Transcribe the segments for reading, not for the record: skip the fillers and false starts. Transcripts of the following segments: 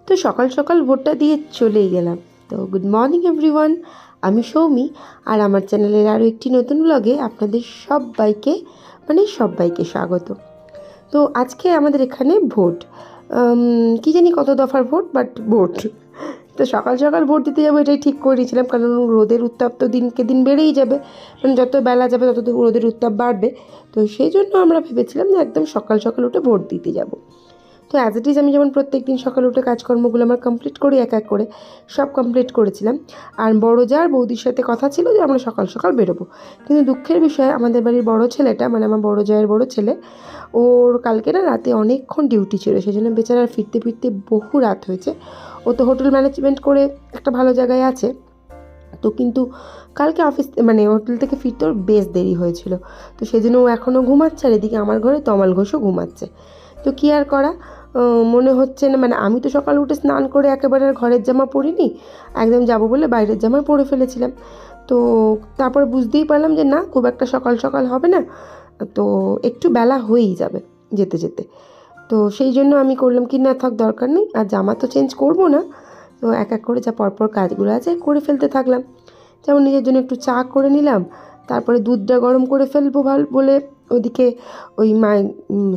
তো সকাল সকাল ভোটটা দিয়ে চলেই গেলাম। তো গুড মর্নিং এভরিওয়ান, আমি সৌমি, আর আমার চ্যানেলের আরও একটি নতুন ব্লগে আপনাদের সবাইকে স্বাগত। তো আজকে আমাদের এখানে ভোট, কী জানি কত দফার ভোট, বাট ভোট। তো সকাল সকাল ভোট দিতে যাবো এটাই ঠিক করে নিয়েছিলাম, কারণ রোদের উত্তাপ তো দিনকে দিন বেড়েই যাবে, মানে যত বেলা যাবে তত রোদের উত্তাপ বাড়বে। তো সেই জন্য আমরা ভেবেছিলাম যে একদম সকাল সকাল উঠে ভোট দিতে যাব। তো অ্যাজ ইট ইজ আমি যেমন প্রত্যেক দিন সকালে উঠে কাজকর্মগুলো আমার কমপ্লিট করি, এক এক করে সব কমপ্লিট করেছিলাম। আর বড় যার বৌদির সাথে কথা ছিল যে আমরা সকাল সকাল বেরোবো, কিন্তু দুঃখের বিষয় আমাদের বাড়ির বড় ছেলেটা, মানে আমার বড় জায়ের বড় ছেলে, ওর কালকে না রাতে অনেকক্ষণ ডিউটি ছিল, সেই জন্য বেচারার ফিরতে ফিরতে বহু রাত হয়েছে। ও তো হোটেল ম্যানেজমেন্ট করে একটা ভালো জায়গায় আছে, তো কিন্তু কালকে অফিস মানে হোটেল থেকে ফিরতে ওর বেশ দেরি হয়েছিল। তো সেই জন্য ও এখনও ঘুমাচ্ছে, আর এদিকে আমার ঘরে তমাল ঘোষও ঘুমাচ্ছে। তো কী আর করা, মনে হচ্ছে না, মানে আমি তো সকালে উঠে স্নান করে একেবারে আর ঘরের জামা পরিনি, একদম যাবো বলে বাইরের জামা পরে ফেলেছিলাম। তো তারপর বুঝতেই পারলাম যে না, খুব একটা সকাল সকাল হবে না, তো একটু বেলা হয়েই যাবে যেতে যেতে। তো সেই জন্য আমি করলাম কি, না থাক, দরকার নেই, আর জামা তো চেঞ্জ করবো না। তো এক এক করে যা পরপর কাজগুলো আছে করে ফেলতে থাকলাম। যেমন নিজের জন্য একটু চা করে নিলাম, তারপরে দুধটা গরম করে ফেলবো বলে ওদিকে ওই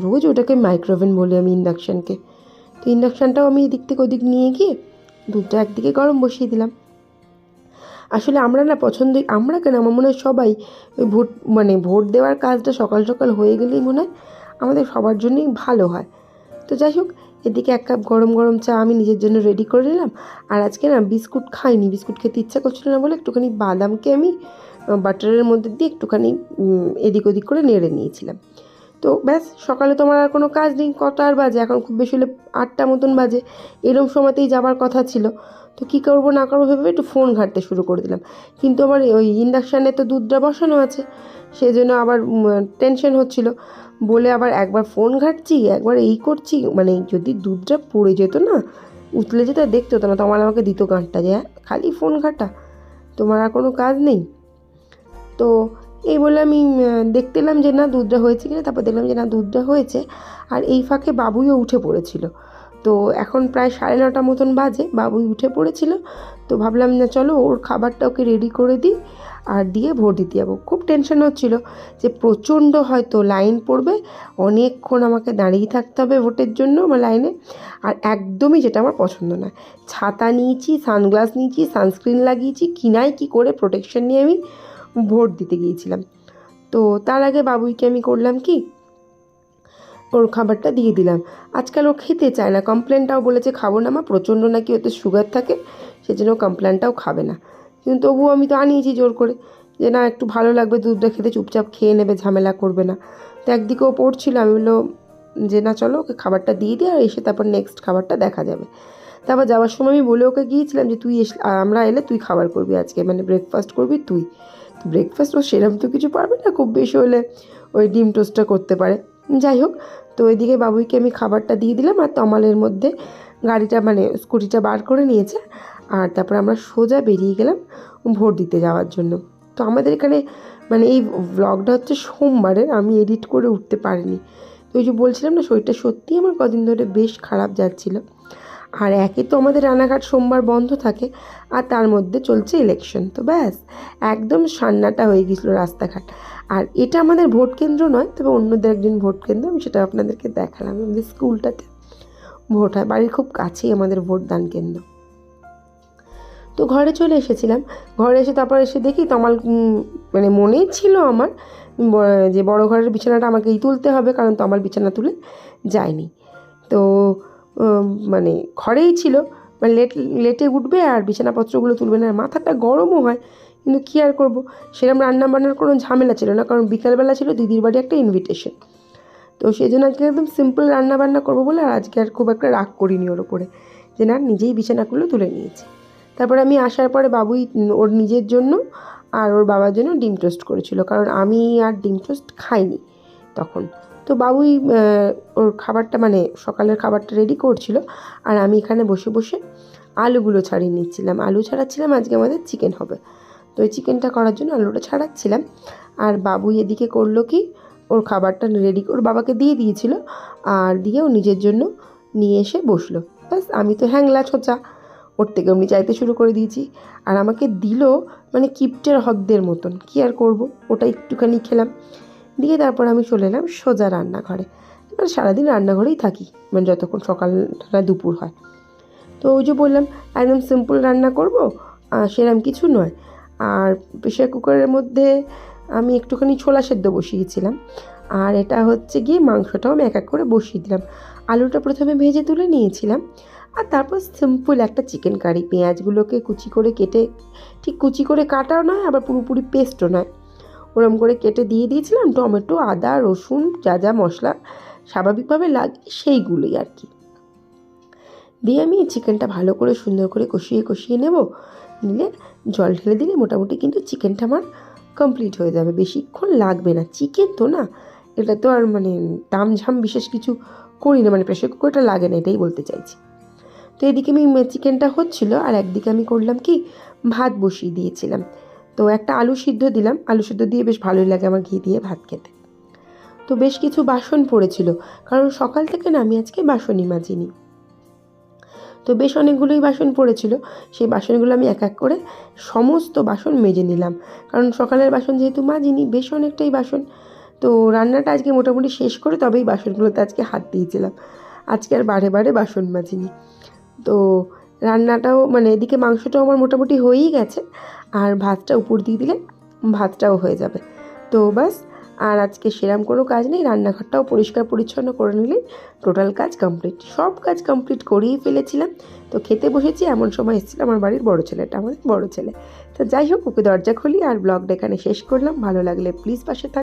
রোজ ওটাকে মাইক্রোওভেন বলি আমি, ইন্ডাকশানকে। তো ইন্ডাকশানটাও আমি এদিক থেকে ওদিক নিয়ে গিয়ে দুধটা একদিকে গরম বসিয়ে দিলাম। আসলে আমরা না আমরা কেন, আমার মনে হয় সবাই ওই ভোট দেওয়ার কাজটা সকাল সকাল হয়ে গেলেই মনে হয় আমাদের সবার জন্যই ভালো হয়। তো যাই হোক, এদিকে এক কাপ গরম গরম চা আমি নিজের জন্য রেডি করে নিলাম। আর আজকে না বিস্কুট খাইনি, বিস্কুট খেতে ইচ্ছা করছিল না বলে একটুখানি বাদামকে আমি বাটারের মধ্যে দিয়ে একটুখানি এদিক ওদিক করে নেড়ে নিয়েছিলাম। তো ব্যাস, সকালে তো আমার আর কোনো কাজ নেই, কটা আর বাজে এখন, খুব বেশি হলে 8টা মতন বাজে, এরম সময়তেই যাবার কথা ছিল। তো কী করবো না করবো ভেবে একটু ফোন ঘাঁটতে শুরু করে দিলাম, কিন্তু আমার ওই ইন্ডাকশানে তো দুধটা বসানো আছে, সেই জন্য আবার টেনশন হচ্ছিল বলে আবার একবার ফোন ঘাঁটছি, একবার এই করছি, মানে যদি দুধটা পড়ে যেত না, উতলে যেত, দেখতে হতো না, তোমার আমাকে দিত গাঁটটা যে খালি ফোন ঘাঁটা, তোমার আর কোনো কাজ নেই। তো এই বলে আমি দেখতে এলাম যে না দুধটা হয়েছে কিনা, তারপর দেখলাম যে না দুধটা হয়েছে। আর এই ফাঁকে বাবুইও উঠে পড়েছিল। তো এখন প্রায় 9:30 মতন বাজে, বাবুই উঠে পড়েছিল। তো ভাবলাম না চলো ওর খাবারটা ওকে রেডি করে দিই, আর দিয়ে ভোট দিতে যাবো। খুব টেনশন হচ্ছিল যে প্রচণ্ড হয়তো লাইন পড়বে, অনেকক্ষণ আমাকে দাঁড়িয়ে থাকতে হবে ভোটের জন্য আমার লাইনে, আর একদমই যেটা আমার পছন্দ নয়। ছাতা নিয়েছি, সানগ্লাস নিয়েছি, সানস্ক্রিন লাগিয়েছি, কিনাই কি করে প্রোটেকশন নিয়ে আমি ভোট দিতে গিয়েছিলাম। তো তার আগে বাবুইকে আমি করলাম কি, ওর খাবারটা দিয়ে দিলাম। আজকাল ও খেতে চায় না, কমপ্লেনটাও বলেছে খাবো না মা, প্রচণ্ড নাকি ওতে সুগার থাকে, সেজন্য কমপ্লেনটাও খাবে না। কিন্তু তবুও আমি তো আনিয়েছি জোর করে, যে না একটু ভালো লাগবে দুধটা খেতে, চুপচাপ খেয়ে নেবে, ঝামেলা করবে না। তো একদিকেও পড়ছিল, আমি বললো যে না চলো ওকে খাবারটা দিয়ে দিই, আর এসে তারপর নেক্সট খাবারটা দেখা যাবে। তারপর যাওয়ার সময় আমি বলে ওকে গিয়েছিলাম যে আমরা এলে তুই খাবার করবি আজকে, মানে ব্রেকফাস্ট করবি তুই। তো ব্রেকফাস্ট ও সেরকম তো কিছু পারবে না, খুব বেশি হলে ওই ডিম টোস্টটা করতে পারে। যাই হোক, তো ওইদিকে বাবুইকে আমি খাবারটা দিয়ে দিলাম, আর তমালের মধ্যে গাড়িটা মানে স্কুটিটা বার করে নিয়েছে। আর তারপর আমরা সোজা বেরিয়ে গেলাম ভোট দিতে যাওয়ার জন্য। তো আমাদের এখানে মানে এই ব্লগটা হচ্ছে সোমবারের, আমি এডিট করে উঠতে পারিনি। তো ওই যে বলছিলাম না, শরীরটা সত্যিই আমার কদিন ধরে বেশ খারাপ যাচ্ছিলো। আর একে তো আমাদের রানাঘাট সোমবার বন্ধ থাকে, আর তার মধ্যে চলছে ইলেকশন, তো ব্যাস একদম সান্নাটা হয়ে গেছিলো রাস্তাঘাট। আর এটা আমাদের ভোট কেন্দ্র নয়, তবে অন্যদের একদিন ভোট কেন্দ্র, আমি সেটা আপনাদেরকে দেখালাম। আমাদের স্কুলটাতে ভোট হয়, বাড়ির খুব কাছেই আমাদের ভোটদান কেন্দ্র। তো ঘরে চলে এসেছিলাম, ঘরে এসে তারপর এসে দেখি তমাল, মানে মনেই ছিল আমার যে বড় ঘরের বিছানাটা আমাকেই তুলতে হবে, কারণ তমাল বিছানা তুলে যায়নি। তো মানে ঘরেই ছিল, মানে লেটে উঠবে আর বিছানাপত্রগুলো তুলবে না, মাথাটা গরমও হয়, কিন্তু কী আর করবো, সেরকম রান্নাবান্নার কোনো ঝামেলা ছিল না, কারণ বিকালবেলা ছিল দিদির বাড়ি একটা ইনভিটেশন। তো সেই জন্য আজকে একদম সিম্পল রান্নাবান্না করবো বলে, আর আজকে আর খুব একটা রাগ করিনি ওর ওপরে, যে না নিজেই বিছানাগুলো তুলে নিয়েছি। তারপর আমি আসার পরে বাবুই ওর নিজের জন্য আর ওর বাবার জন্য ডিম টোস্ট করেছিল, কারণ আমি আর ডিম টোস্ট খাইনি তখন। তো বাবুই ওর খাবারটা মানে সকালের খাবারটা রেডি করছিল, আর আমি এখানে বসে বসে আলুগুলো ছাড়িয়ে নিচ্ছিলাম, আলু ছাড়াচ্ছিলাম, আজকে আমাদের চিকেন হবে। তো ওই চিকেনটা করার জন্য আলুটা ছাড়াচ্ছিলাম। আর বাবুই এদিকে করলো কি, ওর খাবারটা রেডি ওর বাবাকে দিয়ে দিয়েছিল, আর দিয়ে ও নিজের জন্য নিয়ে এসে বসলো। ব্যাস আমি তো হ্যাংলা ছোচা, ওর থেকে অমনি চাইতে শুরু করে দিয়েছি। আর আমাকে দিল মানে কিপ্টের হদ্দের মতন, কী আর করব, ওটা একটুখানি খেলাম। দিয়ে তারপর আমি চলে এলাম সোজা রান্নাঘরে। এবার সারাদিন রান্নাঘরেই থাকি, মানে যতক্ষণ সকাল দুপুর হয়। তো ওই যে বললাম একদম সিম্পল রান্না করব, সেরকম কিছু নয়। আর প্রেশার কুকারের মধ্যে আমি একটুখানি ছোলা সেদ্ধ বসিয়েছিলাম, আর এটা হচ্ছে গিয়ে মাংসটাও আমি এক এক করে বসিয়ে দিলাম। আলুটা প্রথমে ভেজে তুলে নিয়েছিলাম, আর তারপর সিম্পল একটা চিকেন কারি, পেঁয়াজগুলোকে কুচি করে কেটে, ঠিক কুচি করে কাটাও নয় আবার পুরোপুরি পেস্টও নয়, ওরম করে কেটে দিয়ে দিয়েছিলাম। টমেটো, আদা, রসুন, যা যা মশলা স্বাভাবিকভাবে লাগে সেইগুলোই আর কি দিয়ে আমি চিকেনটা ভালো করে সুন্দর করে কষিয়ে নেব। নিলে জল ঢেলে দিলে মোটামুটি কিন্তু চিকেনটা আমার কমপ্লিট হয়ে যাবে, বেশিক্ষণ লাগবে না। চিকেন তো না, এটা তো আর মানে তামঝাম বিশেষ কিছু করি না, মানে প্রেশার কুকারটা লাগে না, এটাই বলতে চাইছি। তো এদিকে আমি চিকেনটা হচ্ছিল, আর একদিকে আমি করলাম কি, ভাত বসিয়ে দিয়েছিলাম। তো একটা আলু সিদ্ধ দিলাম, আলু সিদ্ধ দিয়ে বেশ ভালোই লাগে আমার ঘি দিয়ে ভাত খেতে। তো বেশ কিছু বাসন পড়েছিল, কারণ সকাল থেকে না আমি আজকে বাসনই মাজিনি। তো বেশ অনেকগুলোই বাসন পড়েছিল, সেই বাসনগুলো আমি এক এক করে সমস্ত বাসন মেজে নিলাম, কারণ সকালের বাসন যেহেতু মাজিনি, বেশ অনেকটাই বাসন। তো রান্নাটা আজকে মোটামুটি শেষ করে তবেই বাসনগুলোতে আজকে হাত দিয়েছিলাম, আজকে আর বারে বারে বাসন মাজিনি। তো রান্নাটাও মানে এদিকে মাংসটাও আমার মোটামুটি হয়েই গেছে, আর ভাতটা উপর দিয়ে দিলে ভাতটাও হয়ে যাবে। তো বাস, আর আজকে সেরকম কোনো কাজ নেই, রান্নাঘরটাও পরিষ্কার পরিচ্ছন্ন করে নিলেই টোটাল কাজ কমপ্লিট। সব কাজ কমপ্লিট করেই ফেলেছিলাম। তো খেতে বসেছি, এমন সময় এসেছিল আমার বাড়ির বড় ছেলেটা, আমাদের বড় ছেলে। তো যাই হোক, ওকে দরজা খুলি আর ব্লগটা এখানে শেষ করলাম। ভালো লাগলে প্লিজ পাশে থাক।